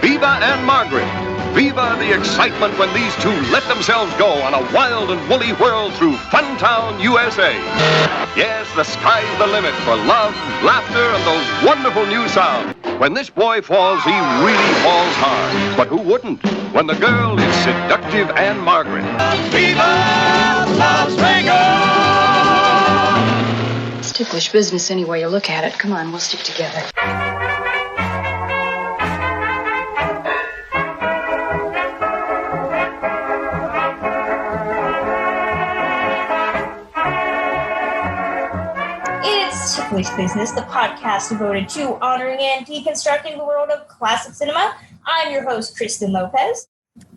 Viva and Margaret. Viva the excitement when these two let themselves go on a wild and woolly whirl through Funtown, USA. Yes, the sky's the limit for love, laughter, and those wonderful new sounds. When this boy falls, he really falls hard. But who wouldn't? When the girl is seductive Anne Margaret. Viva Las Vegas! It's ticklish business any way you look at it. Come on, we'll stick together. Ticklish Business, the podcast devoted to honoring and deconstructing the world of classic cinema. I'm your host, Kristen Lopez.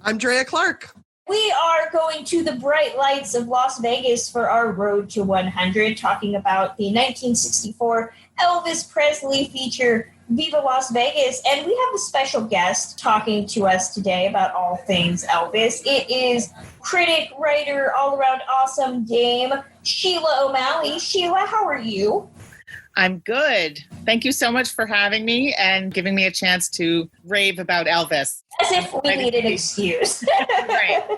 I'm Drea Clark. We are going to the bright lights of Las Vegas for our Road to 100, talking about the 1964 Elvis Presley feature, Viva Las Vegas. And we have a special guest talking to us today about all things Elvis. It is critic, writer, all-around awesome dame, Sheila O'Malley. Sheila, how are you? I'm good. Thank you so much for having me and giving me a chance to rave about Elvis. As if we need an excuse.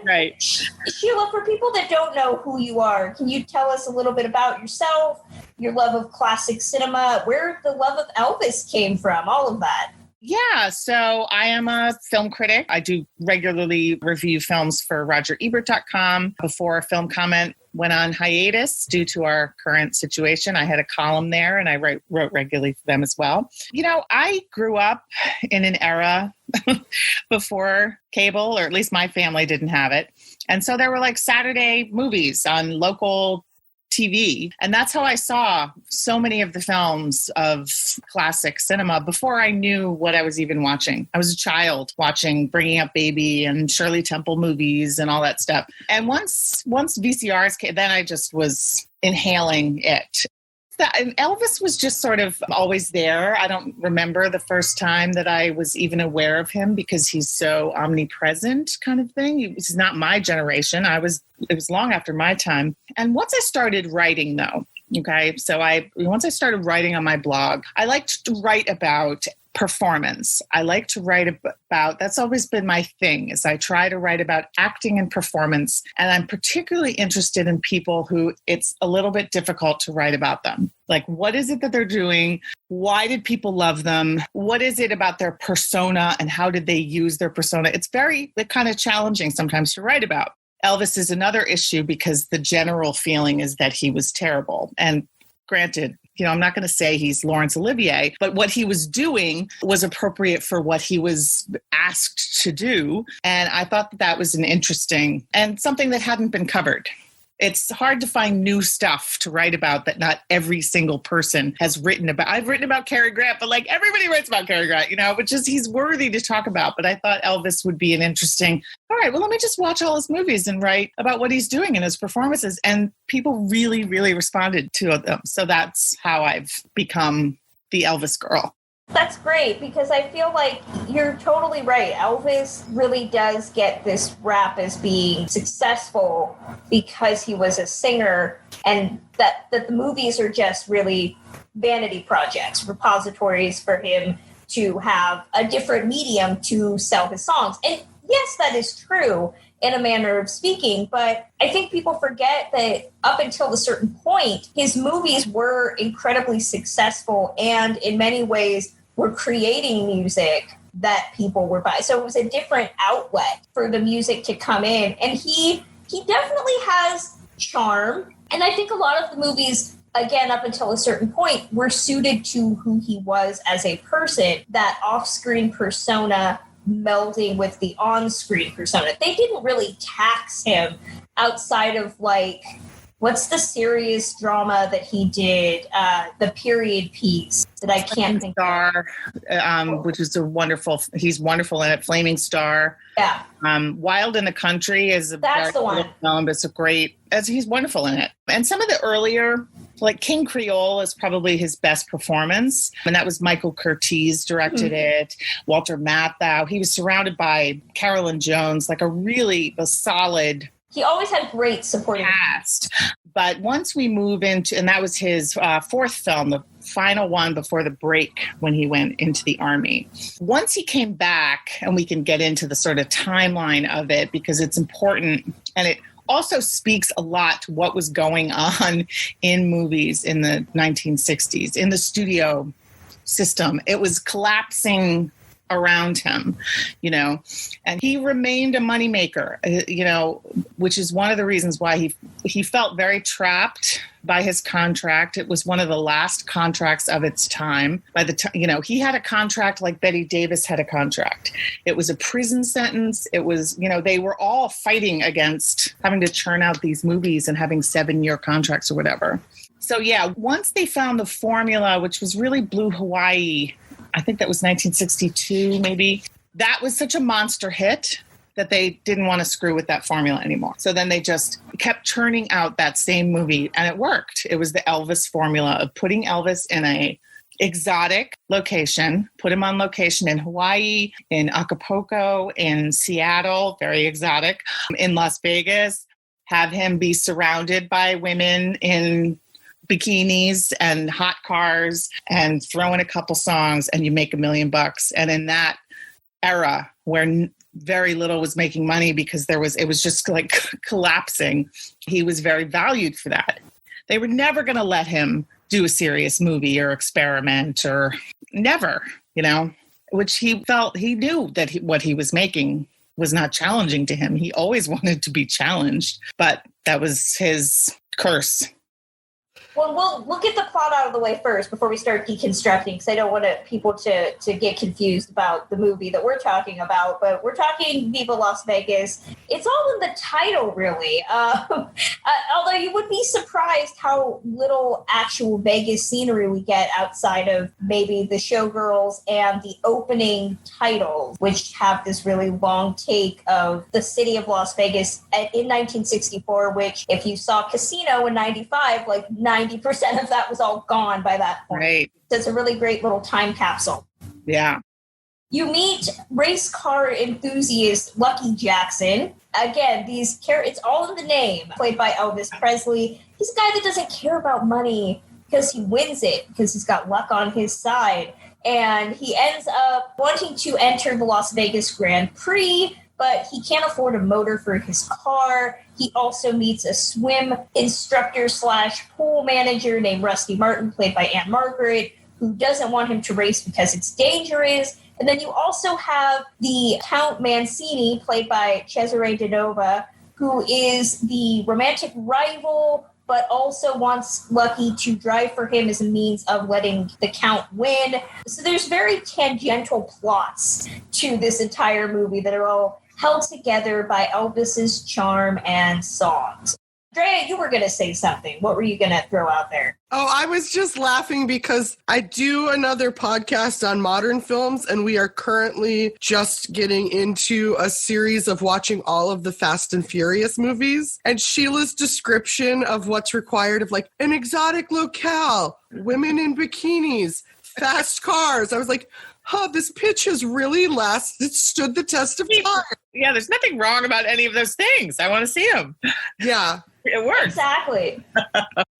Right. Sheila, for people that don't know who you are, can you tell us a little bit about yourself, your love of classic cinema, where the love of Elvis came from, all of that? Yeah, so I am a film critic. I do regularly review films for RogerEbert.com. Before Film Comment went on hiatus due to our current situation, I had a column there and I wrote regularly for them as well. You know, I grew up in an era before cable, or at least my family didn't have it. And so there were like Saturday movies on local TV. And that's how I saw so many of the films of classic cinema before I knew what I was even watching. I was a child watching Bringing Up Baby and Shirley Temple movies and all that stuff. And once VCRs came, then I just was inhaling it. And Elvis was just sort of always there. I don't remember the first time that I was even aware of him because he's so omnipresent kind of thing. He's not my generation. It was long after my time. And once I started writing though, okay, once I started writing on my blog, I liked to write about performance. I like to write about, that's always been my thing, is I try to write about acting and performance. And I'm particularly interested in people who it's a little bit difficult to write about them. Like, what is it that they're doing? Why did people love them? What is it about their persona and how did they use their persona? It's kind of challenging sometimes to write about. Elvis is another issue because the general feeling is that he was terrible. And granted, I'm not going to say he's Laurence Olivier, but what he was doing was appropriate for what he was asked to do. And I thought that was an interesting and something that hadn't been covered. It's hard to find new stuff to write about that not every single person has written about. I've written about Cary Grant, but like everybody writes about Cary Grant, which is he's worthy to talk about. But I thought Elvis would be an interesting, all right, well, let me just watch all his movies and write about what he's doing in his performances. And people really, really responded to them. So that's how I've become the Elvis girl. That's great because I feel like you're totally right. Elvis really does get this rap as being successful because he was a singer, and that the movies are just really vanity projects, repositories for him to have a different medium to sell his songs. And yes, that is true in a manner of speaking, but I think people forget that up until a certain point, his movies were incredibly successful and in many ways were creating music that people were buying. So it was a different outlet for the music to come in. And he definitely has charm. And I think a lot of the movies, again, up until a certain point, were suited to who he was as a person, that off-screen persona melding with the on-screen persona. They didn't really tax him outside of like, what's the serious drama that he did, the period piece that I can't think Star, which is he's wonderful in it, Flaming Star. Yeah. Wild in the Country is That's the one. Film, but he's wonderful in it. And some of the earlier, like King Creole is probably his best performance. And that was Michael Curtiz directed it, Walter Matthau. He was surrounded by Carolyn Jones, like a solid. He always had great supporting cast. But once we move into, and that was his fourth film, the final one before the break when he went into the Army. Once he came back, and we can get into the sort of timeline of it because it's important, and it also speaks a lot to what was going on in movies in the 1960s, in the studio system. It was collapsing around him, and he remained a moneymaker, which is one of the reasons why he felt very trapped by his contract. It was one of the last contracts of its time. By the time, he had a contract like Bette Davis had a contract. It was a prison sentence. It was, they were all fighting against having to churn out these movies and having 7-year contracts or whatever. So yeah, once they found the formula, which was really Blue Hawaii, I think that was 1962, maybe. That was such a monster hit that they didn't want to screw with that formula anymore. So then they just kept churning out that same movie, and it worked. It was the Elvis formula of putting Elvis in a exotic location, put him on location in Hawaii, in Acapulco, in Seattle, very exotic, in Las Vegas, have him be surrounded by women in bikinis and hot cars and throw in a couple songs and you make $1 million. And in that era where very little was making money because it was just like collapsing, he was very valued for that. They were never going to let him do a serious movie or experiment or never, which he felt he knew that what he was making was not challenging to him. He always wanted to be challenged, but that was his curse. Well, we'll get the plot out of the way first before we start deconstructing, because I don't want people to get confused about the movie that we're talking about. But we're talking Viva Las Vegas. It's all in the title, really. Although you would be surprised how little actual Vegas scenery we get outside of maybe the showgirls and the opening titles, which have this really long take of the city of Las Vegas in 1964, which if you saw Casino in 95, like 90% of that was all gone by that point. Right. So it's a really great little time capsule. Yeah. You meet race car enthusiast Lucky Jackson. Again, it's all in the name. Played by Elvis Presley. He's a guy that doesn't care about money because he wins it, because he's got luck on his side. And he ends up wanting to enter the Las Vegas Grand Prix, but he can't afford a motor for his car. He also meets a swim instructor / pool manager named Rusty Martin, played by Anne Margaret, who doesn't want him to race because it's dangerous. And then you also have the Count Mancini, played by Cesare De Nova, who is the romantic rival, but also wants Lucky to drive for him as a means of letting the Count win. So there's very tangential plots to this entire movie that are all held together by Elvis's charm and songs. Drea, you were going to say something. What were you going to throw out there? Oh, I was just laughing because I do another podcast on modern films, and we are currently just getting into a series of watching all of the Fast and Furious movies. And Sheila's description of what's required of like an exotic locale, women in bikinis, fast cars. I was like, this pitch has really stood the test of time. Yeah, there's nothing wrong about any of those things. I want to see them. Yeah. It works. Exactly.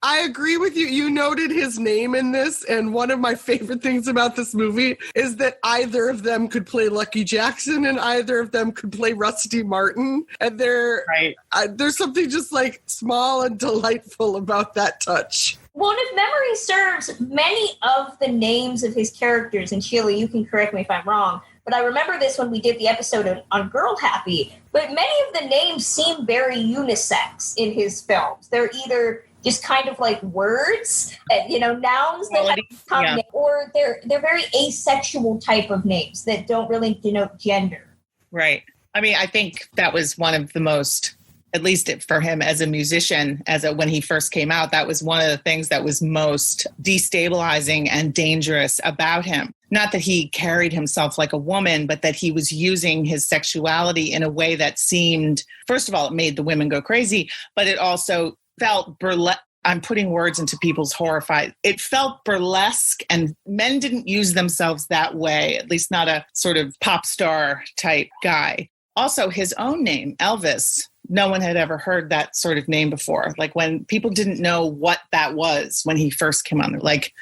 I agree with you. You noted his name in this, and one of my favorite things about this movie is that either of them could play Lucky Jackson and either of them could play Rusty Martin. And there's something just like small and delightful about that touch. Well, if memory serves, many of the names of his characters, and Sheila, you can correct me if I'm wrong, but I remember this when we did the episode on Girl Happy, but many of the names seem very unisex in his films. They're either just kind of like words, nouns that have come, or they're very asexual type of names that don't really denote gender. Right. I mean, I think that was one of the most, at least for him as a musician, when he first came out, that was one of the things that was most destabilizing and dangerous about him. Not that he carried himself like a woman, but that he was using his sexuality in a way that seemed, first of all, it made the women go crazy, but it also felt burlesque. I'm putting words into people's horrified. It felt burlesque, and men didn't use themselves that way, at least not a sort of pop star type guy. Also, his own name, Elvis, no one had ever heard that sort of name before. Like when people didn't know what that was when he first came on, they're like,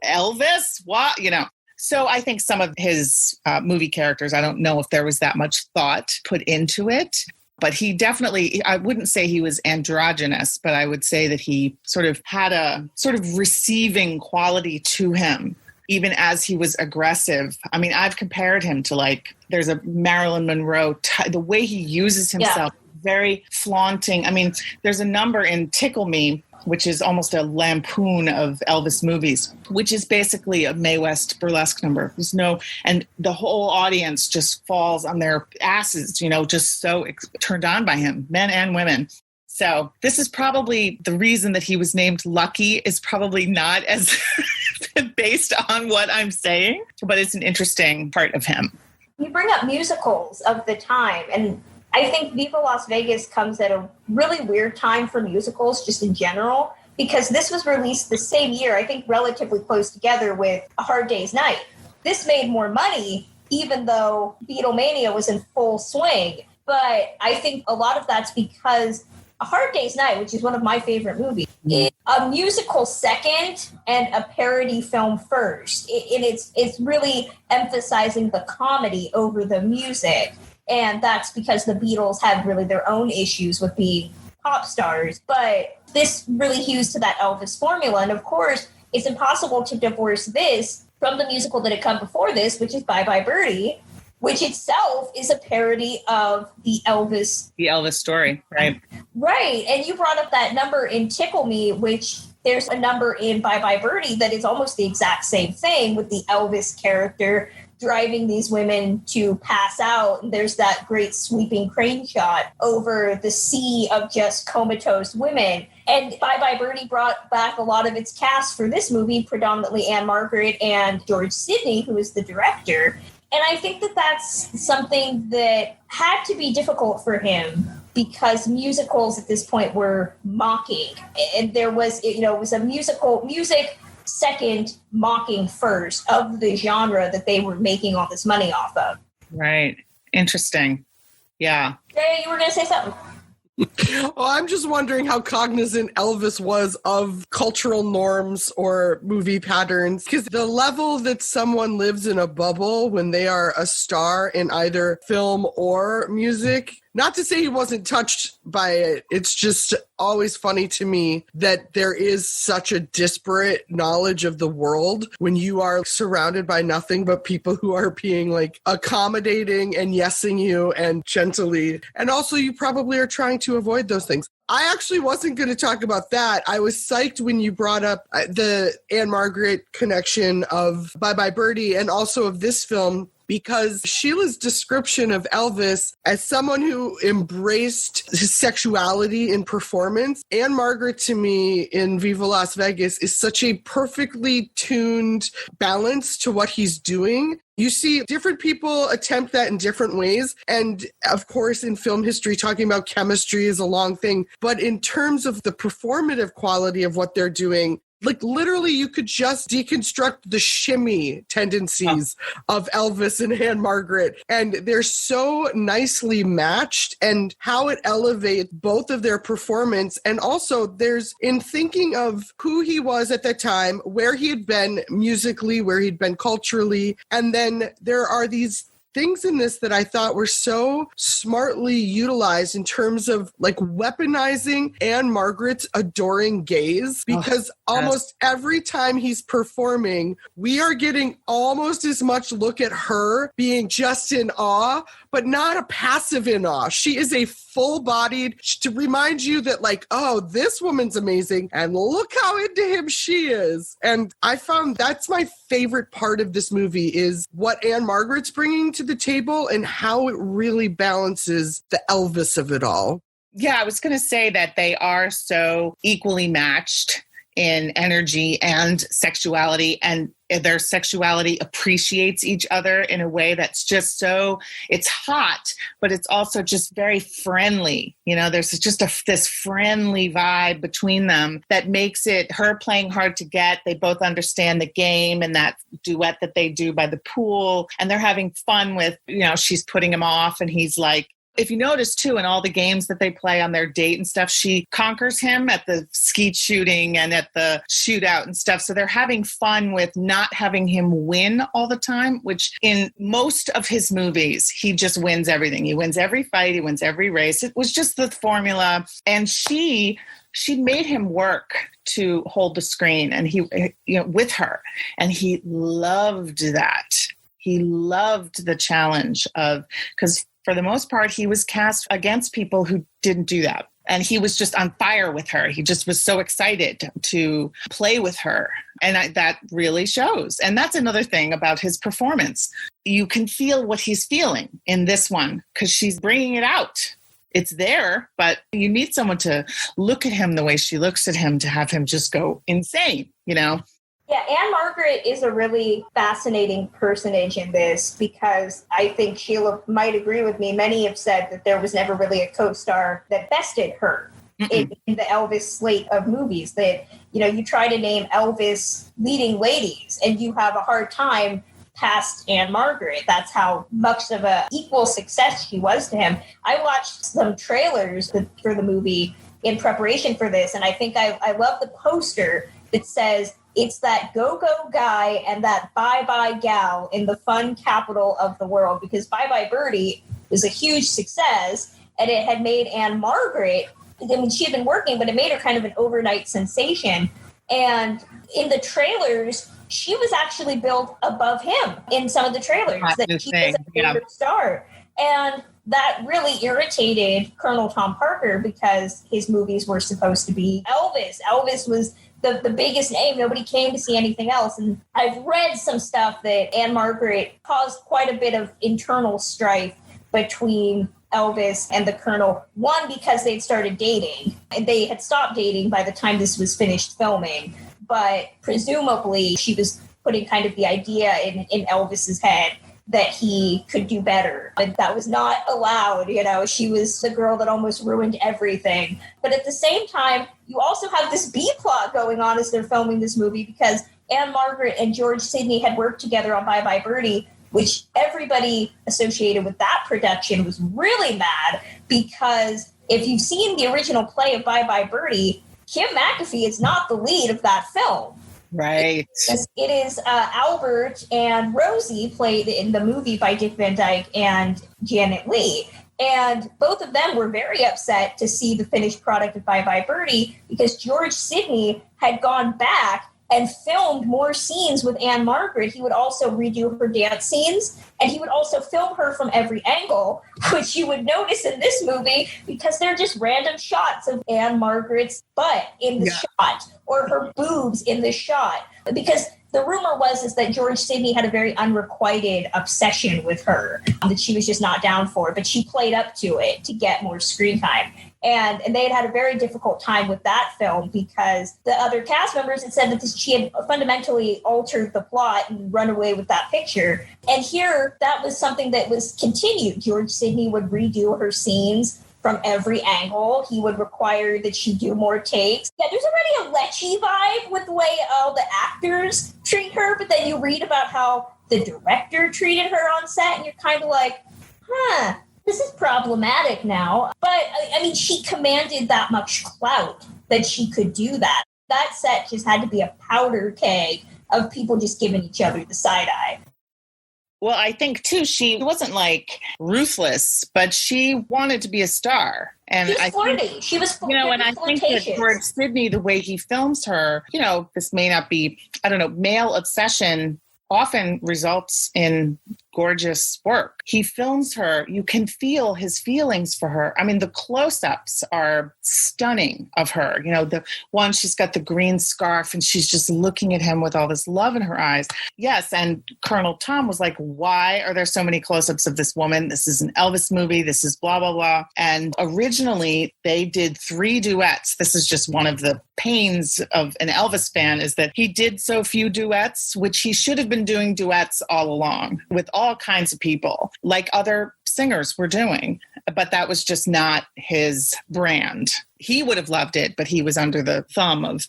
Elvis? What? So I think some of his movie characters, I don't know if there was that much thought put into it, but he definitely, I wouldn't say he was androgynous, but I would say that he sort of had a sort of receiving quality to him, even as he was aggressive. I mean, I've compared him to there's a Marilyn Monroe, the way he uses himself, very flaunting. I mean, there's a number in Tickle Me, which is almost a lampoon of Elvis movies, which is basically a Mae West burlesque number. And the whole audience just falls on their asses, just so turned on by him, men and women. So this is probably the reason that he was named Lucky is probably not as based on what I'm saying, but it's an interesting part of him. You bring up musicals of the time, and I think Viva Las Vegas comes at a really weird time for musicals just in general, because this was released the same year, I think relatively close together with A Hard Day's Night. This made more money, even though Beatlemania was in full swing. But I think a lot of that's because A Hard Day's Night, which is one of my favorite movies, is a musical second and a parody film first. And it's really emphasizing the comedy over the music. And that's because the Beatles had really their own issues with being pop stars. But this really hews to that Elvis formula. And of course, it's impossible to divorce this from the musical that had come before this, which is Bye Bye Birdie, which itself is a parody of the Elvis story, right? Right. And you brought up that number in Tickle Me, which there's a number in Bye Bye Birdie that is almost the exact same thing with the Elvis character driving these women to pass out. And there's that great sweeping crane shot over the sea of just comatose women. And Bye Bye Birdie brought back a lot of its cast for this movie, predominantly Anne Margaret and George Sidney, who is the director. And I think that that's something that had to be difficult for him because musicals at this point were mocking. And there was, it was a music second, mocking first of the genre that they were making all this money off of. Right. Interesting. Yeah. Jay, you were going to say something? Well, I'm just wondering how cognizant Elvis was of cultural norms or movie patterns, because the level that someone lives in a bubble when they are a star in either film or music, not to say he wasn't touched by it, it's just always funny to me that there is such a disparate knowledge of the world when you are surrounded by nothing but people who are being accommodating and yesing you and gently. And also you probably are trying to avoid those things. I actually wasn't going to talk about that. I was psyched when you brought up the Anne Margaret connection of Bye Bye Birdie and also of this film, because Sheila's description of Elvis as someone who embraced his sexuality in performance, Anne Margaret to me in Viva Las Vegas is such a perfectly tuned balance to what he's doing. You see different people attempt that in different ways. And of course, in film history, talking about chemistry is a long thing. But in terms of the performative quality of what they're doing, literally, you could just deconstruct the shimmy tendencies of Elvis and Anne Margaret. And they're so nicely matched, and how it elevates both of their performance. And also there's, in thinking of who he was at that time, where he had been musically, where he'd been culturally. And then there are these things in this that I thought were so smartly utilized in terms of weaponizing Anne Margaret's adoring gaze, because almost every time he's performing, we are getting almost as much look at her being just in awe, but not a passive in awe. She is a full-bodied, to remind you that this woman's amazing and look how into him she is. And I found that's my favorite part of this movie is what Anne Margaret's bringing to the table and how it really balances the Elvis of it all. Yeah, I was going to say that they are so equally matched in energy and sexuality, and their sexuality appreciates each other in a way that's just so, it's hot, but it's also just very friendly. There's just this friendly vibe between them that makes it her playing hard to get. They both understand the game and that duet that they do by the pool, and they're having fun with, she's putting him off and he's like, if you notice too, in all the games that they play on their date and stuff, she conquers him at the skeet shooting and at the shootout and stuff. So they're having fun with not having him win all the time, which in most of his movies, he just wins everything. He wins every fight. He wins every race. It was just the formula. And she made him work to hold the screen and with her. And he loved that. He loved the challenge because for the most part, he was cast against people who didn't do that. And he was just on fire with her. He just was so excited to play with her. And that really shows. And that's another thing about his performance. You can feel what he's feeling in this one because she's bringing it out. It's there, but you need someone to look at him the way she looks at him to have him just go insane, Yeah, Anne Margaret is a really fascinating personage in this because I think Sheila might agree with me. Many have said that there was never really a co-star that bested her in the Elvis slate of movies. That, you try to name Elvis leading ladies and you have a hard time past Anne Margaret. That's how much of a equal success she was to him. I watched some trailers for the movie in preparation for this, and I think I love the poster that says, "It's that go-go guy and that bye-bye gal in the fun capital of the world," because Bye Bye Birdie was a huge success, and it had made Anne Margaret, she had been working, but it made her kind of an overnight sensation. And in the trailers, she was actually billed above him in some of the trailers. That she was a favorite star. And that really irritated Colonel Tom Parker because his movies were supposed to be Elvis. Elvis was the biggest name. Nobody came to see anything else. And I've read some stuff that Anne Margaret caused quite a bit of internal strife between Elvis and the Colonel. One, because they'd started dating, and they had stopped dating by the time this was finished filming. But presumably she was putting kind of the idea in Elvis's head that he could do better. But that was not allowed. She was the girl that almost ruined everything. But at the same time, you also have this B plot going on as they're filming this movie because Anne Margaret and George Sidney had worked together on Bye Bye Birdie, which everybody associated with that production was really mad because if you've seen the original play of Bye Bye Birdie, Kim McAfee is not the lead of that film. Right. It is Albert and Rosie played in the movie by Dick Van Dyke and Janet Leigh. And both of them were very upset to see the finished product of Bye Bye Birdie because George Sidney had gone back and filmed more scenes with Anne Margaret. He would also redo her dance scenes, and he would also film her from every angle, which you would notice in this movie because they're just random shots of Anne Margaret's butt in the shot or her boobs in the shot. Because the rumor was that George Sidney had a very unrequited obsession with her that she was just not down for, but she played up to it to get more screen time. And they had a very difficult time with that film because the other cast members had said that she had fundamentally altered the plot and run away with that picture. And here, that was something that was continued. George Sidney would redo her scenes from every angle. He would require that she do more takes. Yeah, there's already a Lecce vibe with the way all the actors treat her, but then you read about how the director treated her on set, and you're kind of like, this is problematic now. But, I mean, she commanded that much clout that she could do that. That set just had to be a powder keg of people just giving each other the side eye. Well, I think, too, she wasn't, ruthless, but she wanted to be a star. And she was flirty. She was and I think that George Sidney, the way he films her, this may not be, male obsession often results in gorgeous work. He films her. You can feel his feelings for her. I mean, the close-ups are stunning of her. The one, she's got the green scarf and she's just looking at him with all this love in her eyes. Yes, and Colonel Tom was like, why are there so many close-ups of this woman? This is an Elvis movie. This is blah, blah, blah. And originally, they did 3 duets. This is just one of the pains of an Elvis fan is that he did so few duets, which he should have been doing duets all along with all kinds of people like other singers were doing. But that was just not his brand. He would have loved it, but he was under the thumb of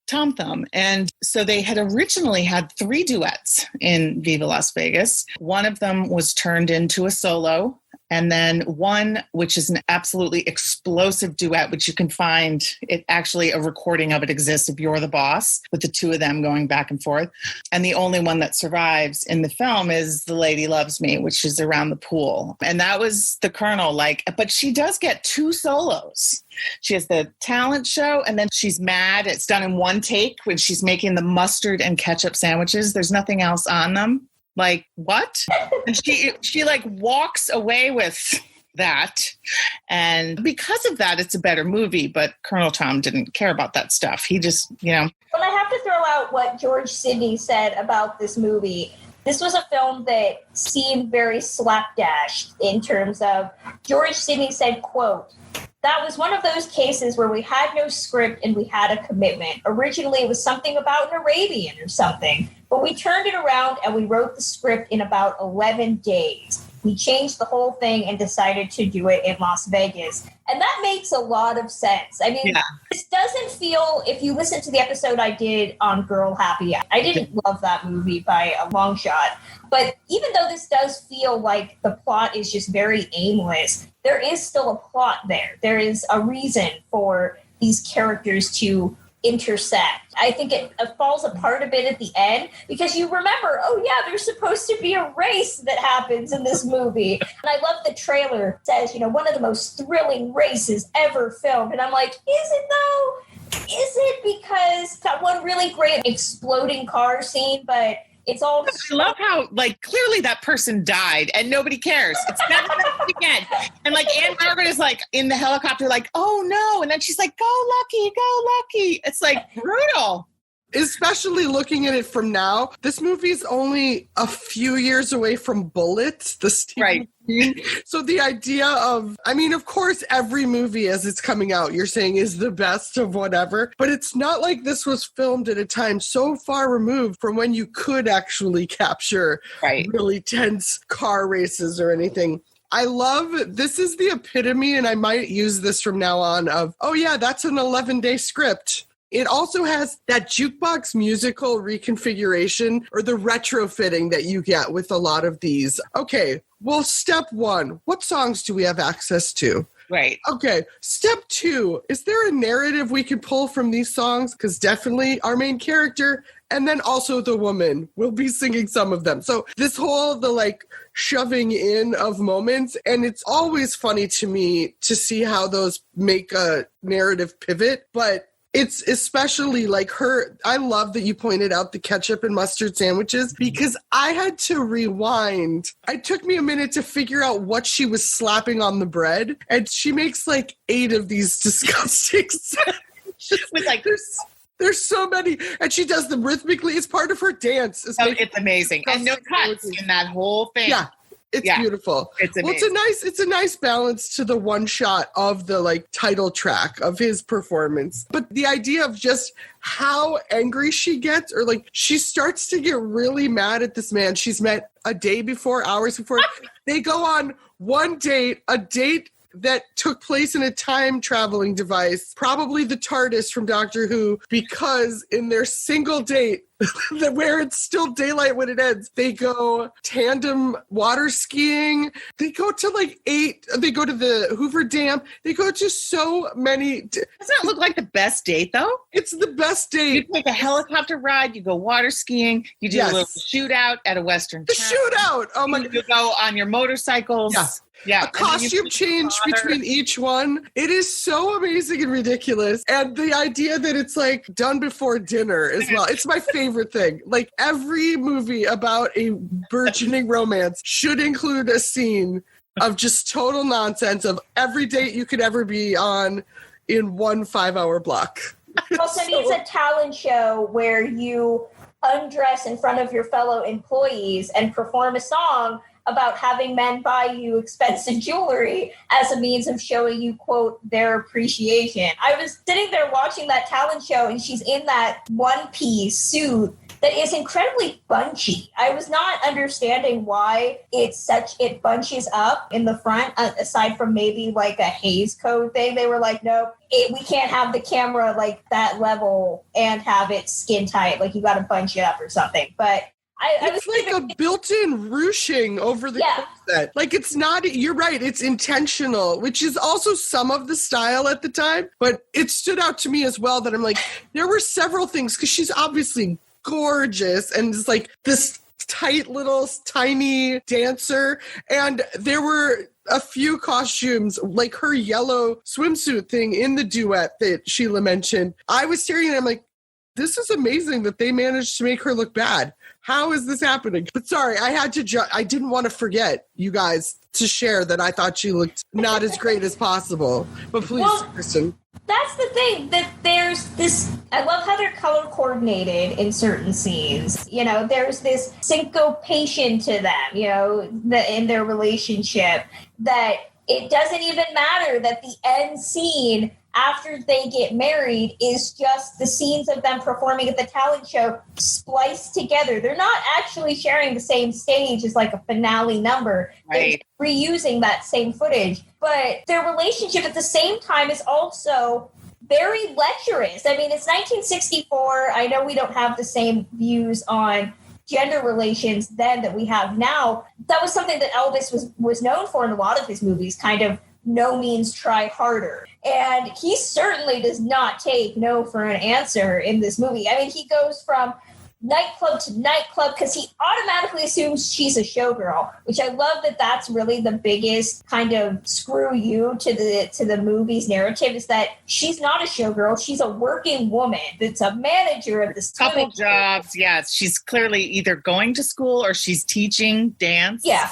Tom Thumb. And so they had originally had 3 duets in Viva Las Vegas. One of them was turned into a solo And then one, which is an absolutely explosive duet, which you can find it actually a recording of it exists if you're the boss, with the two of them going back and forth. And the only one that survives in the film is The Lady Loves Me, which is around the pool. And that was the Colonel, but she does get 2 solos. She has the talent show, and then she's mad. It's done in one take when she's making the mustard and ketchup sandwiches. There's nothing else on them. Like, what? And she like walks away with that. And because of that, it's a better movie. But Colonel Tom didn't care about that stuff. He just, But I have to throw out what George Sidney said about this movie. This was a film that seemed very slapdash in terms of George Sidney said, quote, "That was one of those cases where we had no script and we had a commitment. Originally, it was something about an Arabian or something, but we turned it around and we wrote the script in about 11 days. We changed the whole thing and decided to do it in Las Vegas." And that makes a lot of sense. I mean, This doesn't feel, if you listen to the episode I did on Girl Happy, I didn't love that movie by a long shot. But even though this does feel like the plot is just very aimless, there is still a plot there. There is a reason for these characters to intersect. I think it falls apart a bit at the end because you remember, oh yeah, there's supposed to be a race that happens in this movie. And I love the trailer. It says, one of the most thrilling races ever filmed. And I'm like, is it though? Is it? Because it's got one really great exploding car scene, but it's all... I love how, clearly that person died and nobody cares. It's never happened again. And, Anne Margaret is, in the helicopter, oh, no. And then she's like, go lucky, go lucky. It's, brutal. Especially looking at it from now, this movie's only a few years away from Bullet, the Stephen King. So the idea of course, every movie as it's coming out, you're saying is the best of whatever, but it's not like this was filmed at a time so far removed from when you could actually capture really tense car races or anything. I love, this is the epitome, and I might use this from now on, of, oh yeah, that's an 11-day script. It also has that jukebox musical reconfiguration or the retrofitting that you get with a lot of these. Okay, well, step 1, what songs do we have access to? Right. Okay, step 2, is there a narrative we can pull from these songs? Because definitely our main character and then also the woman will be singing some of them. So this whole, shoving in of moments, and it's always funny to me to see how those make a narrative pivot, but it's especially I love that you pointed out the ketchup and mustard sandwiches because I had to rewind. It took me a minute to figure out what she was slapping on the bread. And she makes 8 of these disgusting sandwiches. With there's so many. And she does them rhythmically. It's part of her dance. It's amazing. And no cuts in that whole thing. Yeah. It's beautiful. It's amazing. Well, it's a nice balance to the one shot of the title track of his performance. But the idea of just how angry she gets, or she starts to get really mad at this man she's met a day before, hours before. They go on one date, a date that took place in a time traveling device, probably the TARDIS from Doctor Who, because in their single date, where it's still daylight when it ends, they go tandem water skiing. They go to 8, they go to the Hoover Dam. They go to so many. Doesn't that look like the best date, though? It's the best date. You take a helicopter ride, you go water skiing, you do a little shootout at a Western The town. Shootout! Oh my God. You go on your motorcycles. Yeah. Yeah, a costume change between each one. It is so amazing and ridiculous. And the idea that it's done before dinner as well. It's my favorite thing. Every movie about a burgeoning romance should include a scene of just total nonsense of every date you could ever be on in one 5-hour block. Also needs a talent show where you undress in front of your fellow employees and perform a song about having men buy you expensive jewelry as a means of showing you, quote, their appreciation. I was sitting there watching that talent show, and she's in that one-piece suit that is incredibly bunchy. I was not understanding why it bunches up in the front, aside from maybe a Hays Code thing. They were like, nope, we can't have the camera that level and have it skin tight. You got to bunch it up or something. But It's like a built-in ruching over the corset. Like, it's not, you're right, it's intentional, which is also some of the style at the time, but it stood out to me as well that I'm like, there were several things, because she's obviously gorgeous and is like this tight little tiny dancer, and there were a few costumes, like her yellow swimsuit thing in the duet that Sheila mentioned. I was staring at it, I'm like, this is amazing that they managed to make her look bad. How is this happening? But sorry, I had to I didn't want to forget, you guys, to share that I thought she looked not as great as possible. But please, Kristen. That's the thing, that there's this, I love how they're color coordinated in certain scenes. You know, there's this syncopation to them, you know, in their relationship, that it doesn't even matter that the end scene after they get married is just the scenes of them performing at the talent show spliced together. They're not actually sharing the same stage as like a finale number. Right. They're reusing that same footage. But their relationship at the same time is also very lecherous. I mean, it's 1964. I know we don't have the same views on gender relations then that we have now. That was something that Elvis was known for in a lot of his movies, kind of no means try harder. And he certainly does not take no for an answer in this movie. I mean, he goes from nightclub to nightclub because he automatically assumes she's a showgirl, which I love that that's really the biggest kind of screw you to the movie's narrative, is that she's not a showgirl. She's a working woman. It's a manager of this couple jobs. Yes. She's clearly either going to school or she's teaching dance. Yeah.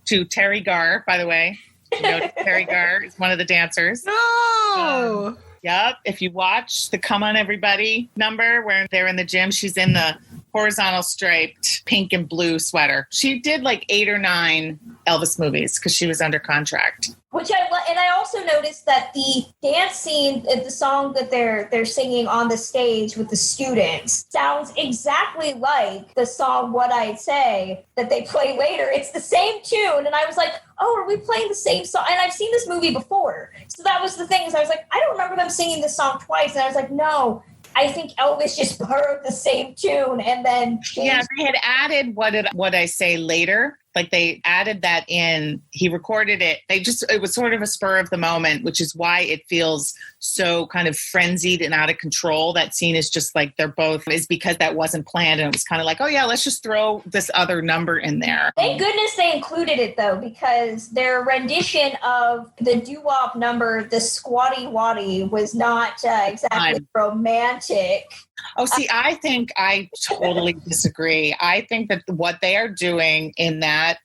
To Terry Garr, by the way. You know, Terry Garr is one of the dancers. No! Yep. If you watch the Come On Everybody number where they're in the gym, she's in the horizontal striped pink and blue sweater. She did like 8 or 9 Elvis movies because she was under contract. Which and I also noticed that the dance scene, the song that they're singing on the stage with the students, sounds exactly like the song "What I'd Say" that they play later. It's the same tune, and I was like, "Oh, are we playing the same song?" And I've seen this movie before, so that was the thing. Is I was like, I don't remember them singing this song twice, and I was like, no. I think Elvis just borrowed the same tune and then changed. Yeah, they had added What I Say later. Like they added that in. He recorded it. It was sort of a spur of the moment, which is why it feels so kind of frenzied and out of control. That scene is just like is because that wasn't planned. And it was kind of like, oh yeah, let's just throw this other number in there. Thank goodness they included it though, because their rendition of the doo-wop number, the Squatty Waddy, was not exactly romantic. Oh, see, I think I totally disagree. I think that what they are doing in that,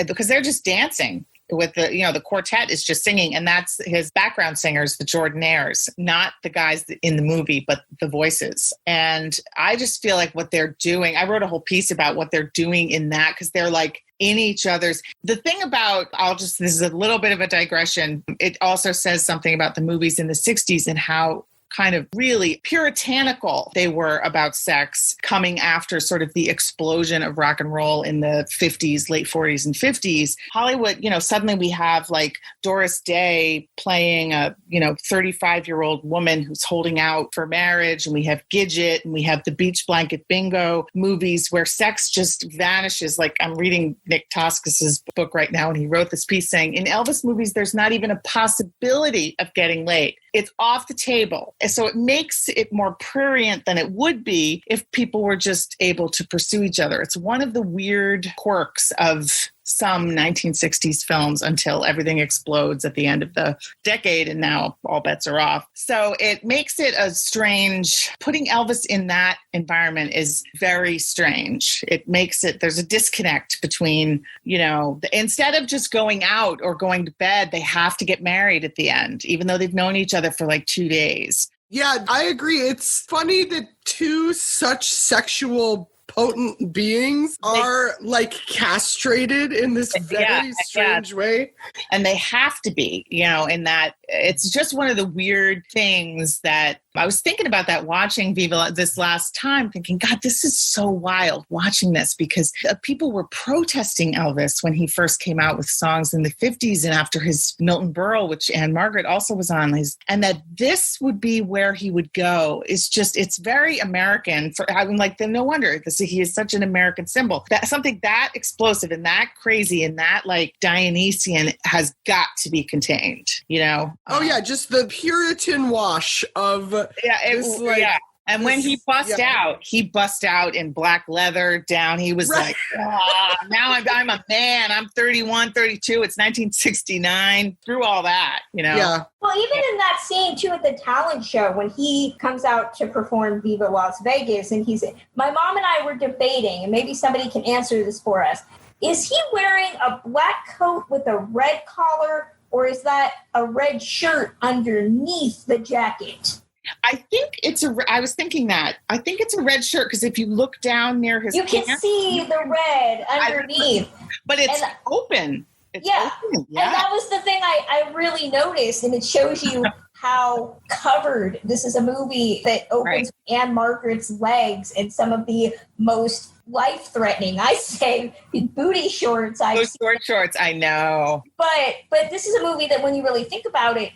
because they're just dancing with the quartet is just singing, and that's his background singers, the Jordanaires, not the guys in the movie, but the voices. And I just feel like what they're doing, I wrote a whole piece about what they're doing in that, because they're like in each other's. The thing about, this is a little bit of a digression. It also says something about the movies in the 60s and how kind of really puritanical they were about sex coming after sort of the explosion of rock and roll in the 50s, late 40s and 50s. Hollywood, suddenly we have like Doris Day playing a, 35-year-old woman who's holding out for marriage. And we have Gidget and we have the Beach Blanket Bingo movies where sex just vanishes. Like I'm reading Nick Toskis's book right now, and he wrote this piece saying in Elvis movies, there's not even a possibility of getting laid. It's off the table. So it makes it more prurient than it would be if people were just able to pursue each other. It's one of the weird quirks of some 1960s films until everything explodes at the end of the decade, and now all bets are off. So it makes it a strange, putting Elvis in that environment is very strange. It makes it, there's a disconnect between, instead of just going out or going to bed, they have to get married at the end, even though they've known each other for like 2 days. Yeah, I agree. It's funny that two such sexual potent beings are like castrated in this very strange way. And they have to be, in that it's just one of the weird things that I was thinking about that watching Viva this last time, thinking, God, this is so wild watching this, because people were protesting Elvis when he first came out with songs in the 50s and after his Milton Berle, which Anne Margaret also was on, and that this would be where he would go. It's very American. No wonder this he is such an American symbol. That something that explosive and that crazy and that like Dionysian has got to be contained, you know? Just the Puritan wash of And when he bust out in black leather down. He was like, now I'm a man. I'm 31, 32. It's 1969. Through all that, you know? Yeah. Well, even in that scene, too, at the talent show, when he comes out to perform Viva Las Vegas, and my mom and I were debating, and maybe somebody can answer this for us. Is he wearing a black coat with a red collar, or is that a red shirt underneath the jacket? I think I was thinking that. I think it's a red shirt because if you look down near his you can see the red underneath. But it's open. It's open. Yeah. And that was the thing I really noticed, and it shows you how covered this is. A movie that opens with Anne Margaret's legs and some of the most life-threatening, I say, booty shorts. Those short shorts, I know. But this is a movie that, when you really think about it,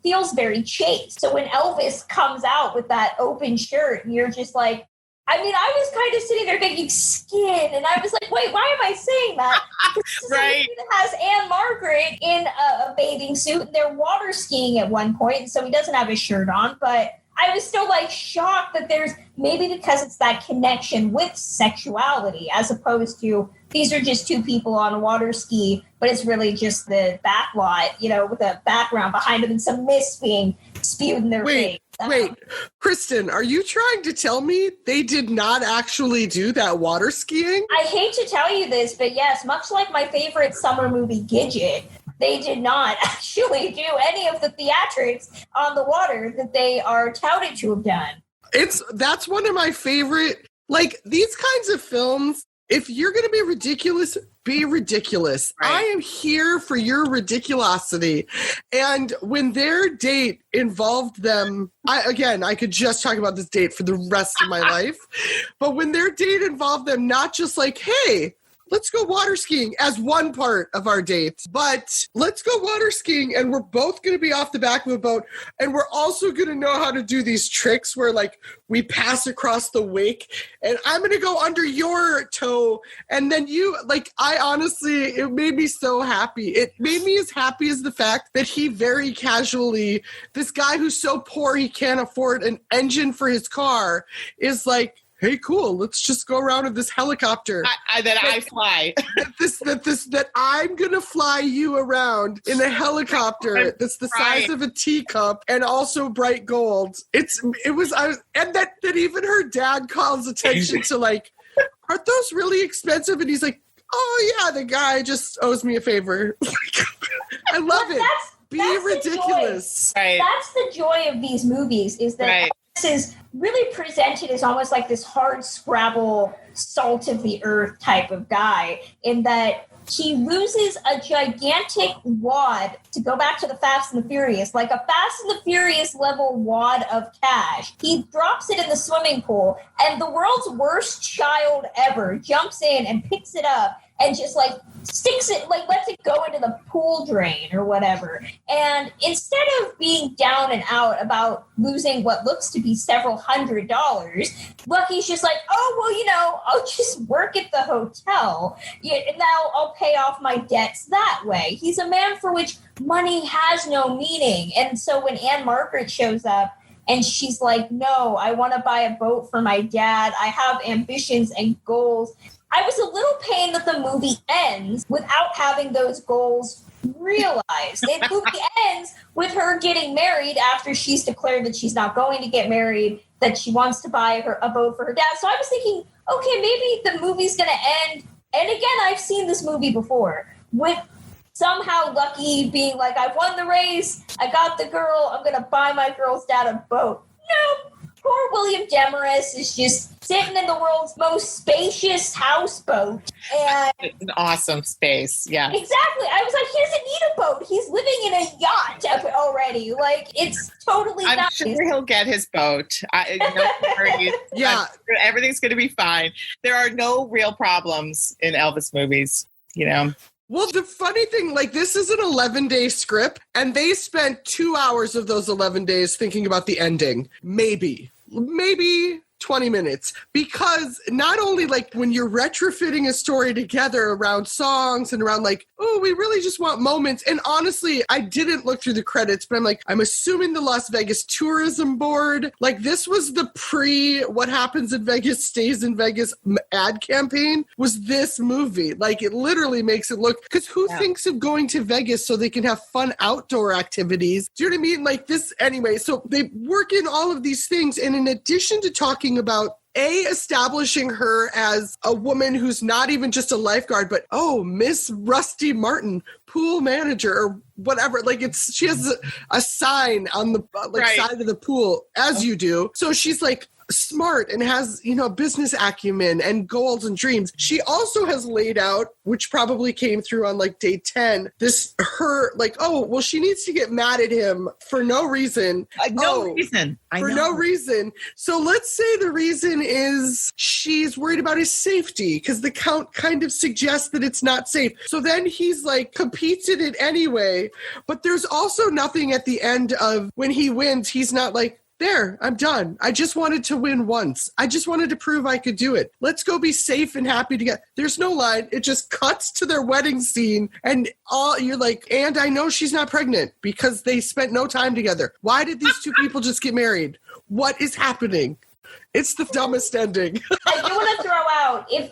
feels very chaste. So when Elvis comes out with that open shirt, and you're just like, I mean, I was kind of sitting there thinking skin, and I was like, wait, why am I saying that? This is a movie that has Anne Margaret in a bathing suit, and they're water skiing at one point, and so he doesn't have his shirt on, but I was still like shocked that there's, maybe because it's that connection with sexuality, as opposed to these are just two people on a water ski, but it's really just the back lot, you know, with a background behind them and some mist being spewed in their face. Wait, Kristen, are you trying to tell me they did not actually do that water skiing? I hate to tell you this, but yes, much like my favorite summer movie, Gidget, they did not actually do any of the theatrics on the water that they are touted to have done. That's one of my favorite, like, these kinds of films. If you're going to be ridiculous, be ridiculous. Right. I am here for your ridiculosity. And when their date involved them, I could just talk about this date for the rest of my life. But when their date involved them, not just like, hey, let's go water skiing as one part of our date, but let's go water skiing and we're both going to be off the back of a boat, and we're also going to know how to do these tricks where like we pass across the wake and I'm going to go under your toe and then you, like, I honestly, it made me so happy. It made me as happy as the fact that he very casually, this guy who's so poor he can't afford an engine for his car, is like, hey, cool, let's just go around in this helicopter. I fly. That I'm going to fly you around in a helicopter that's the size of a teacup and also bright gold. And that even her dad calls attention to, like, aren't those really expensive? And he's like, oh, yeah, the guy just owes me a favor. I love it. Be ridiculous. Right. That's the joy of these movies, is that this is really presented as almost like this hard scrabble, salt of the earth type of guy, in that he loses a gigantic wad, to go back to the Fast and the Furious, like a Fast and the Furious level wad of cash. He drops it in the swimming pool, and the world's worst child ever jumps in and picks it up and just like sticks it, like lets it go into the pool drain or whatever. And instead of being down and out about losing what looks to be several $100s, Lucky's just like, oh, well, you know, I'll just work at the hotel. Now I'll pay off my debts that way. He's a man for which money has no meaning. And so when Anne Margaret shows up and she's like, no, I want to buy a boat for my dad, I have ambitions and goals, I was a little pained that the movie ends without having those goals realized. The movie ends with her getting married after she's declared that she's not going to get married, that she wants to buy a boat for her dad. So I was thinking, okay, maybe the movie's going to end. And again, I've seen this movie before, with somehow Lucky being like, I won the race, I got the girl, I'm going to buy my girl's dad a boat. No. Poor William Demarest is just sitting in the world's most spacious houseboat. And an awesome space, yeah. Exactly. I was like, he doesn't need a boat. He's living in a yacht already. Like, it's totally I'm nice. sure he'll get his boat. Yeah. Everything's going to be fine. There are no real problems in Elvis movies, you know. Well, the funny thing, like, this is an 11-day script, and they spent 2 hours of those 11 days thinking about the ending. Maybe 20 minutes, because not only like when you're retrofitting a story together around songs and around like, oh, we really just want moments. And honestly, I didn't look through the credits, but I'm assuming the Las Vegas Tourism Board, like this was the what happens in Vegas stays in Vegas ad campaign was this movie. Like it literally makes it look, because who thinks of going to Vegas so they can have fun outdoor activities? Do you know what I mean? Like this, anyway, so they work in all of these things. And in addition to talking about establishing her as a woman who's not even just a lifeguard, but, Miss Rusty Martin, pool manager or whatever. Like she has a sign on the side of the pool, as you do. So she's like smart and has, business acumen and goals and dreams. She also has laid out, which probably came through on like day 10, she needs to get mad at him for no reason. No reason. So let's say the reason is she's worried about his safety because the Count kind of suggests that it's not safe. So then he's like competes in it anyway. But there's also nothing at the end of when he wins. He's not like, there, I'm done. I just wanted to win once. I just wanted to prove I could do it. Let's go be safe and happy together. There's no line. It just cuts to their wedding scene and you're like, and I know she's not pregnant because they spent no time together. Why did these two people just get married? What is happening? It's the dumbest ending. I do want to throw out, if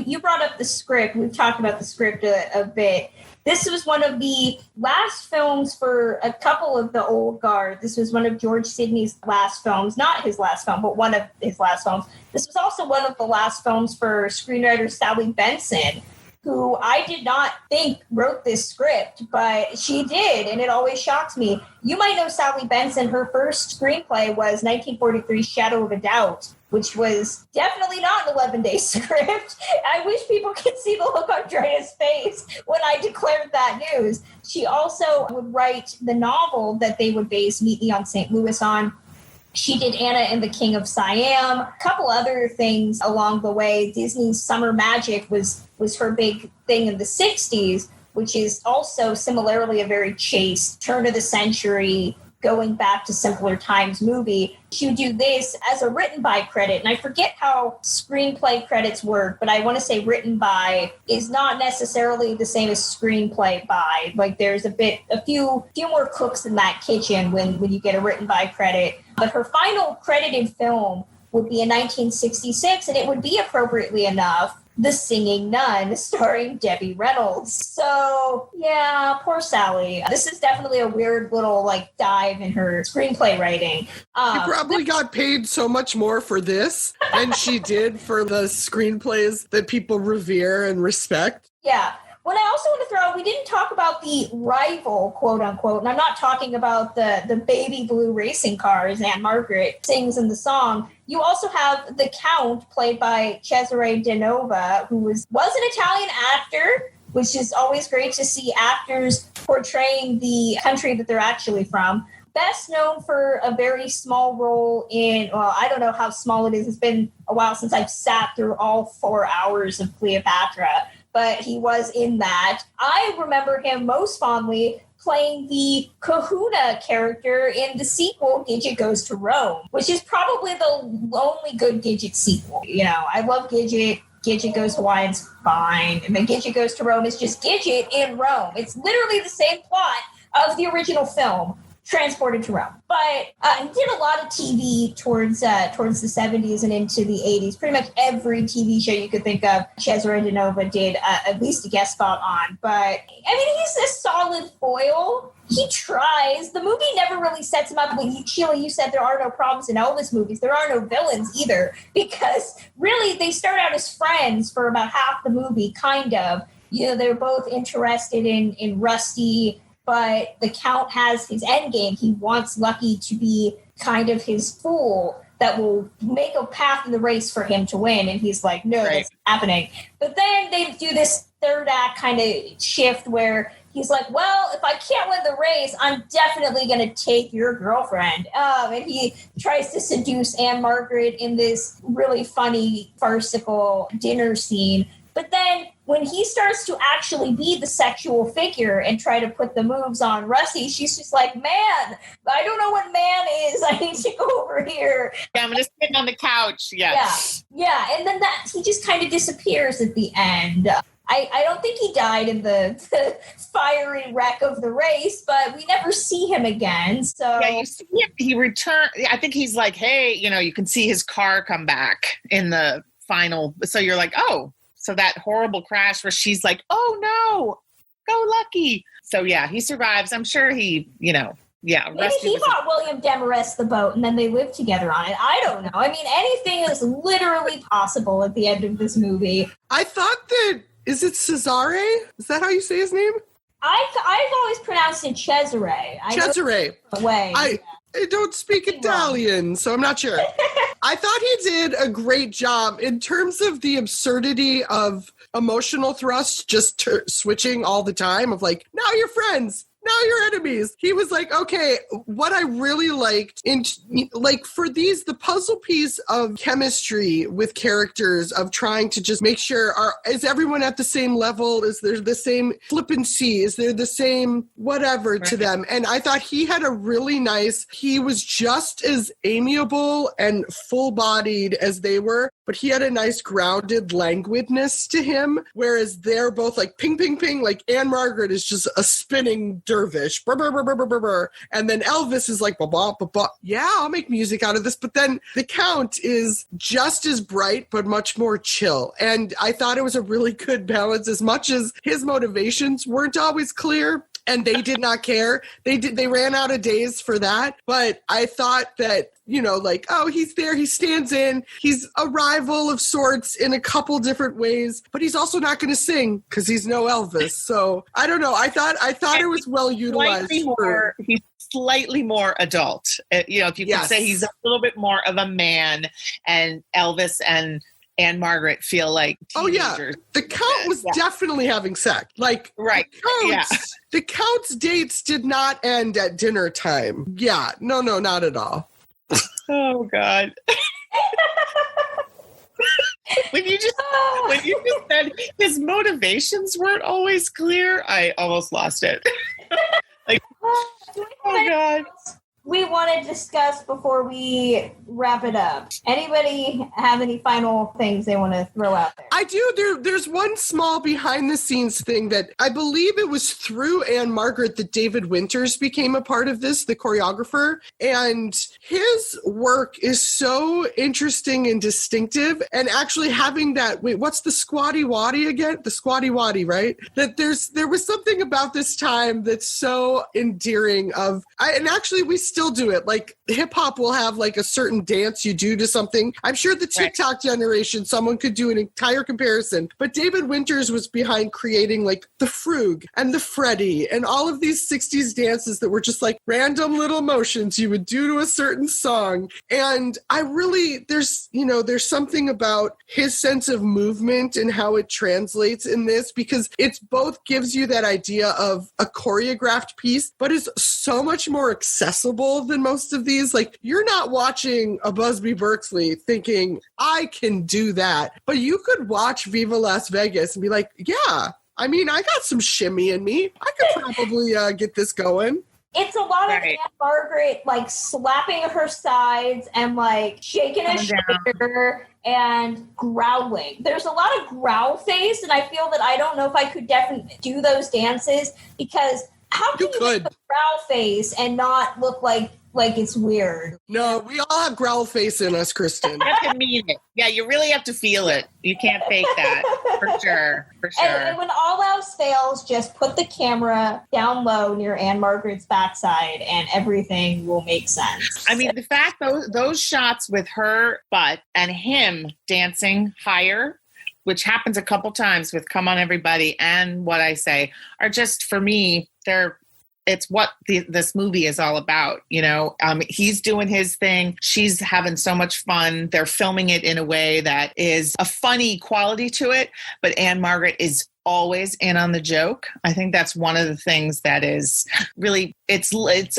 you brought up the script, we've talked about the script a bit. This was one of the last films for a couple of the old guard. This was one of George Sidney's last films, not his last film, but one of his last films. This was also one of the last films for screenwriter Sally Benson, who I did not think wrote this script, but she did, and it always shocks me. You might know Sally Benson. Her first screenplay was 1943's Shadow of a Doubt, which was definitely not an 11-day script. I wish people could see the look on Drea's face when I declared that news. She also would write the novel that they would base Meet Me on St. Louis on. She did Anna and the King of Siam, a couple other things along the way. Disney's Summer Magic was her big thing in the 60s, which is also similarly a very chaste, turn of the century, going back to simpler times movie. She would do this as a written by credit. And I forget how screenplay credits work, but I want to say written by is not necessarily the same as screenplay by. Like there's a few more cooks in that kitchen when you get a written by credit. But her final credited film would be in 1966, and it would be, appropriately enough, The Singing Nun, starring Debbie Reynolds. So, yeah, poor Sally. This is definitely a weird little, dive in her screenplay writing. She probably got paid so much more for this than she did for the screenplays that people revere and respect. Yeah. What I also want to throw out, we didn't talk about the rival, quote unquote, and I'm not talking about the baby blue racing cars Aunt Margaret sings in the song. You also have the Count, played by Cesare De Nova, who was an Italian actor, which is always great to see actors portraying the country that they're actually from. Best known for a very small role in, I don't know how small it is. It's been a while since I've sat through all 4 hours of Cleopatra, but he was in that. I remember him most fondly playing the Kahuna character in the sequel, Gidget Goes to Rome, which is probably the only good Gidget sequel. I love Gidget. Gidget Goes to Hawaii's fine. And then Gidget Goes to Rome is just Gidget in Rome. It's literally the same plot of the original film, transported to Rome. But he did a lot of TV towards the 70s and into the 80s. Pretty much every TV show you could think of, Cesare De Nova did at least a guest spot on. But, he's a solid foil. He tries. The movie never really sets him up. Sheila, you said there are no problems in Elvis movies. There are no villains either, because really they start out as friends for about half the movie, kind of. They're both interested in Rusty, but the Count has his end game. He wants Lucky to be kind of his fool that will make a path in the race for him to win. And he's like, no, that's not happening. But then they do this third act kind of shift where he's like, well, if I can't win the race, I'm definitely going to take your girlfriend. And he tries to seduce Anne Margaret in this really funny, farcical dinner scene. But then when he starts to actually be the sexual figure and try to put the moves on Rusty, she's just like, man, I don't know what man is. I need to go over here. Yeah, I'm just sitting on the couch. Yeah. And then he just kind of disappears at the end. I don't think he died in the fiery wreck of the race, but we never see him again. So yeah, you see him. He returned. I think he's like, hey, you can see his car come back in the final. So you're like, oh, so that horrible crash where she's like, oh no, go Lucky. So yeah, he survives. I'm sure he, maybe he bought William Demarest the boat and then they lived together on it. I don't know. I mean, anything is literally possible at the end of this movie. I thought that, is it Cesare? Is that how you say his name? I've always pronounced it Cesare. Cesare. I don't speak Italian, so I'm not sure. I thought he did a great job in terms of the absurdity of emotional thrust, just switching all the time of like, now you're friends. Now you're enemies. He was like, okay, what I really liked for the puzzle piece of chemistry with characters of trying to just make sure, is everyone at the same level? Is there the same flippancy? Is there the same whatever to them? And I thought he had a really nice, he was just as amiable and full-bodied as they were, but he had a nice grounded languidness to him, whereas they're both like ping, ping, ping, like Anne Margaret is just a spinning dervish, burr, burr, burr, burr, burr, burr. And then Elvis is like, bah, bah, bah, bah. Yeah, I'll make music out of this. But then the Count is just as bright, but much more chill. And I thought it was a really good balance, as much as his motivations weren't always clear. And they did not care. They ran out of days for that. But I thought that, he's there, he stands in, he's a rival of sorts in a couple different ways, but he's also not going to sing because he's no Elvis. So I don't know. I thought it was well utilized. He's slightly more adult. If you could say he's a little bit more of a man, and Elvis and Anne Margaret feel like teenagers. The Count was definitely having sex. Like, right. The Count's dates did not end at dinner time. Yeah, no, not at all. Oh God. When you just said his motivations weren't always clear, I almost lost it. Oh God. We want to discuss before we wrap it up. Anybody have any final things they want to throw out there? I do. There's one small behind the scenes thing that I believe it was through Anne Margaret that David Winters became a part of this, the choreographer. And his work is so interesting and distinctive. And actually having that, what's the squatty waddy again? The squatty waddy, right? That there was something about this time that's so endearing and actually we still do it. Like hip hop will have like a certain dance you do to something. I'm sure the TikTok generation, someone could do an entire comparison, but David Winters was behind creating like the Frug and the Freddy and all of these 60s dances that were just like random little motions you would do to a certain song. And I really, there's something about his sense of movement and how it translates in this, because it's both gives you that idea of a choreographed piece, but is so much more accessible than most of these. Like, you're not watching a Busby Berkeley thinking, I can do that. But you could watch Viva Las Vegas and be like, yeah, I mean, I got some shimmy in me. I could probably get this going. It's a lot of Anne Margaret, like, slapping her sides and, like, shaking a shoulder and growling. There's a lot of growl face, and I feel that I don't know if I could definitely do those dances, because how can you make a growl face and not look like it's weird? No, we all have growl face in us, Kristen. You have to mean it. Yeah, you really have to feel it. You can't fake that. For sure. And when all else fails, just put the camera down low near Anne Margaret's backside and everything will make sense. I mean, the fact those shots with her butt and him dancing higher, which happens a couple times with Come On Everybody and What I Say, are just, for me, it's what this movie is all about. He's doing his thing. She's having so much fun. They're filming it in a way that is a funny quality to it. But Anne Margaret is always in on the joke. I think that's one of the things that is really, it's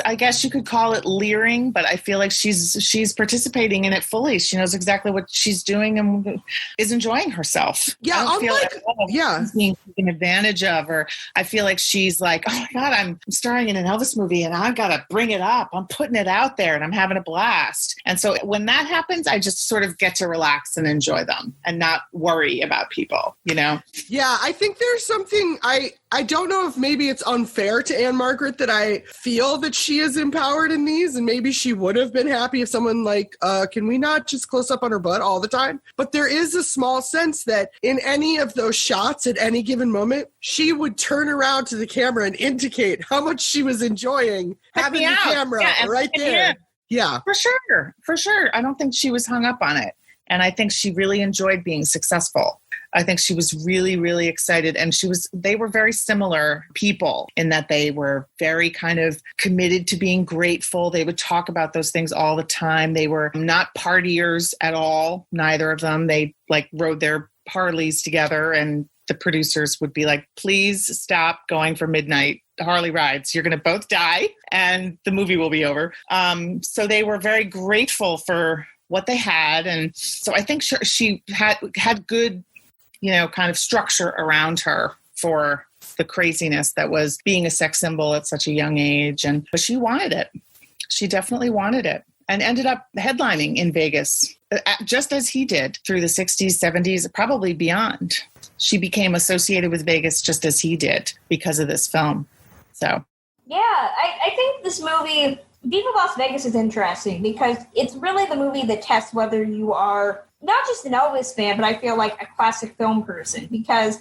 I guess you could call it leering, but I feel like she's participating in it fully. She knows exactly what she's doing and is enjoying herself. Yeah, I don't feel like she's being taken advantage of, or I feel like she's like, oh my God, I'm starring in an Elvis movie and I've got to bring it up. I'm putting it out there and I'm having a blast. And so when that happens, I just sort of get to relax and enjoy them and not worry about people, you know? Yeah, I think there's something, I don't know if maybe it's unfair to Anne Margaret that I feel that she is empowered in these, and maybe she would have been happy if someone like, can we not just close up on her butt all the time? But there is a small sense that in any of those shots at any given moment, she would turn around to the camera and indicate how much she was enjoying having the camera right there. Yeah. For sure. I don't think she was hung up on it. And I think she really enjoyed being successful. I think she was really, really excited. And they were very similar people in that they were very kind of committed to being grateful. They would talk about those things all the time. They were not partiers at all, neither of them. They like rode their Harleys together, and the producers would be like, please stop going for midnight Harley rides. You're going to both die and the movie will be over. So they were very grateful for what they had. And so I think she had good, kind of structure around her for the craziness that was being a sex symbol at such a young age. But she wanted it. She definitely wanted it, and ended up headlining in Vegas, just as he did through the 60s, 70s, probably beyond. She became associated with Vegas just as he did because of this film. So, yeah, I think this movie, Viva Las Vegas, is interesting because it's really the movie that tests whether you are not just an Elvis fan, but I feel like a classic film person, because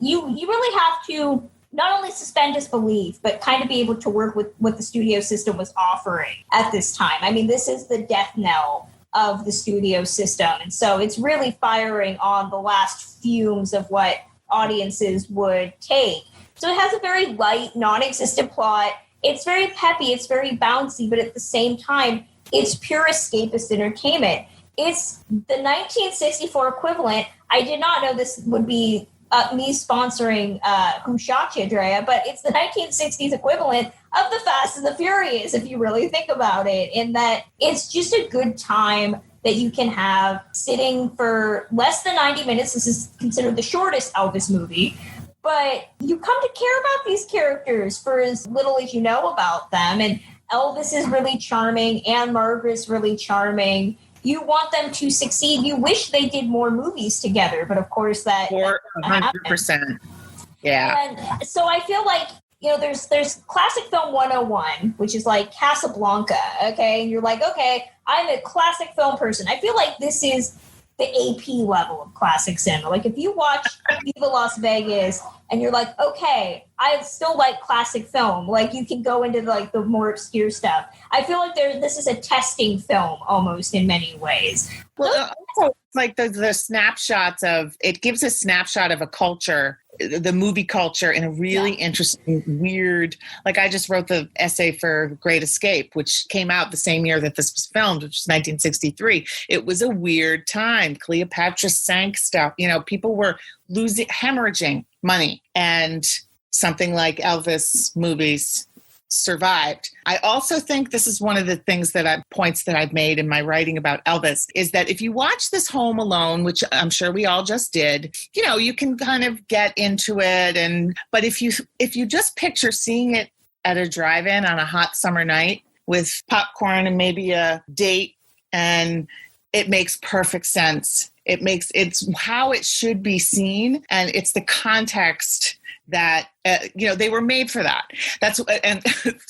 you really have to not only suspend disbelief, but kind of be able to work with what the studio system was offering at this time. I mean, this is the death knell of the studio system. And so it's really firing on the last fumes of what audiences would take. So it has a very light, non-existent plot. It's very peppy, it's very bouncy, but at the same time, it's pure escapist entertainment. It's the 1964 equivalent. I did not know this would be me sponsoring Who Shot You, Drea, but it's the 1960s equivalent of the Fast and the Furious, if you really think about it, in that it's just a good time that you can have sitting for less than 90 minutes. This is considered the shortest Elvis movie. But you come to care about these characters for as little as you know about them. And Elvis is really charming. Anne Margaret's really charming. You want them to succeed. You wish they did more movies together. But of course, that 100%. Yeah. And so I feel like, there's classic film 101, which is like Casablanca. Okay. And you're like, okay, I'm a classic film person. I feel like this is the AP level of classic cinema. Like if you watch Viva Las Vegas and you're like, okay, I still like classic film. Like you can go into like the more obscure stuff. I feel like this is a testing film almost in many ways. Well, also like the snapshots of, it gives a snapshot of a culture, the movie culture, in a really interesting, weird, like I just wrote the essay for Great Escape, which came out the same year that this was filmed, which was 1963. It was a weird time. Cleopatra sank stuff. People were hemorrhaging money, and something like Elvis movies survived. I also think this is one of the points that I've made in my writing about Elvis, is that if you watch this Home Alone, which I'm sure we all just did, you can kind of get into it. But if you just picture seeing it at a drive-in on a hot summer night with popcorn and maybe a date, and it makes perfect sense. It's how it should be seen, and it's the context that they were made for that. And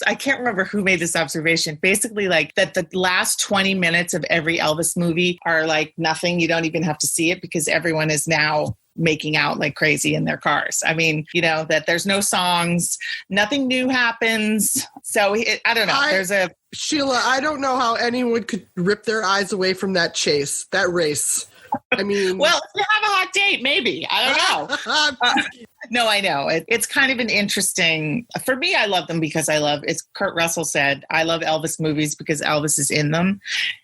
I can't remember who made this observation. Basically, like that the last 20 minutes of every Elvis movie are like nothing. You don't even have to see it because everyone is now making out like crazy in their cars. I mean, that there's no songs, nothing new happens. So I don't know. Sheila, I don't know how anyone could rip their eyes away from that race. I mean, well, if you have a hot date, maybe. I don't know. No, I know. It's kind of an interesting, for me, I love them because it's Kurt Russell said, I love Elvis movies because Elvis is in them.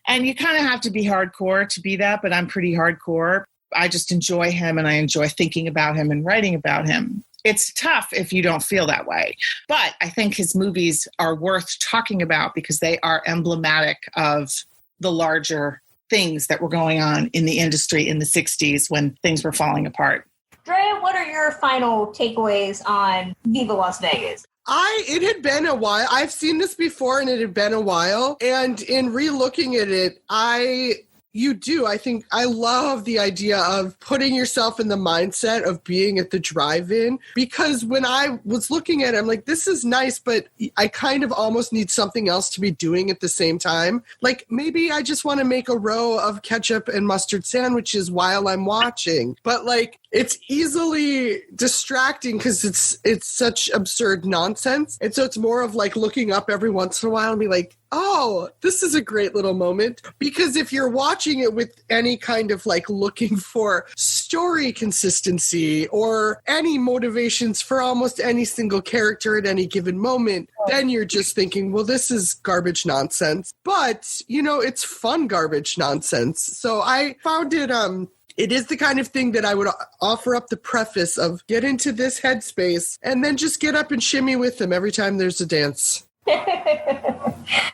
And you kind of have to be hardcore to be that, but I'm pretty hardcore. I just enjoy him and I enjoy thinking about him and writing about him. It's tough if you don't feel that way. But I think his movies are worth talking about because they are emblematic of the larger things that were going on in the industry in the 60s when things were falling apart. Drea, what are your final takeaways on Viva Las Vegas? It had been a while. I've seen this before and it had been a while. And in re-looking at it, I think I love the idea of putting yourself in the mindset of being at the drive-in, because when I was looking at it, I'm like, this is nice, but I kind of almost need something else to be doing at the same time. Like maybe I just want to make a row of ketchup and mustard sandwiches while I'm watching, but like it's easily distracting because it's such absurd nonsense. And so it's more of like looking up every once in a while and be like, oh, this is a great little moment. Because if you're watching it with any kind of like looking for story consistency or any motivations for almost any single character at any given moment, then you're just thinking, well, this is garbage nonsense. But, it's fun garbage nonsense. So I found it is the kind of thing that I would offer up the preface of get into this headspace and then just get up and shimmy with them every time there's a dance.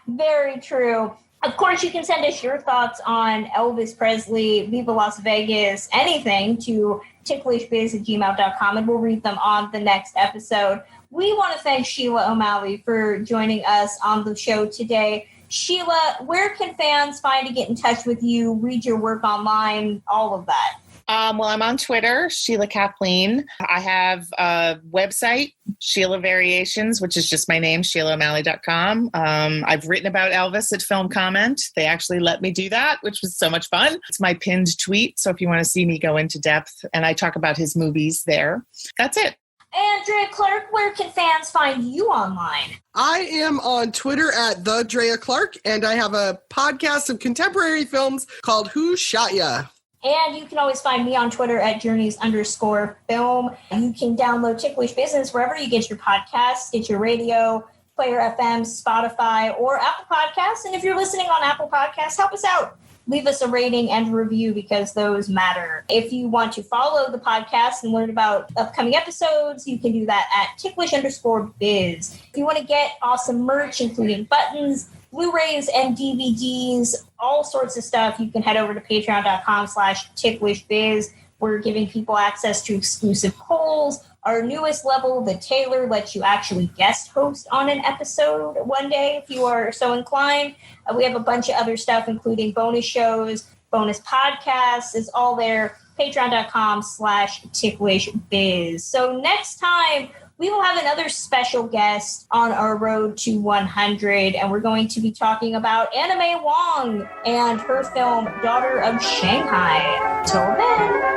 Very true. Of course, you can send us your thoughts on Elvis Presley, Viva Las Vegas, anything to ticklishbiz@gmail.com, and we'll read them on the next episode. We want to thank Sheila O'Malley for joining us on the show today. Sheila, where can fans find to get in touch with you, read your work online, all of that? Well, I'm on Twitter, Sheila Kathleen. I have a website, Sheila Variations, which is just my name, SheilaO'Malley.com. I've written about Elvis at Film Comment. They actually let me do that, which was so much fun. It's my pinned tweet, so if you want to see me go into depth, and I talk about his movies there. That's it. And Drea Clark, where can fans find you online? I am on Twitter at the Drea Clark, and I have a podcast of contemporary films called Who Shot Ya? And you can always find me on Twitter at journeys_film. You can download Ticklish Business wherever you get your podcasts, Stitcher Radio, Player FM, Spotify, or Apple Podcasts. And if you're listening on Apple Podcasts, help us out. Leave us a rating and a review because those matter. If you want to follow the podcast and learn about upcoming episodes, you can do that at ticklish_biz. If you want to get awesome merch, including buttons, Blu-rays and DVDs, all sorts of stuff, you can head over to patreon.com/ticklishbiz. We're giving people access to exclusive polls. Our newest level, the Taylor, lets you actually guest host on an episode one day if you are so inclined. We have a bunch of other stuff, including bonus shows, bonus podcasts. It's all there. Patreon.com/ticklishbiz. So next time, we will have another special guest on our road to 100, and we're going to be talking about Anna May Wong and her film Daughter of Shanghai. Till then.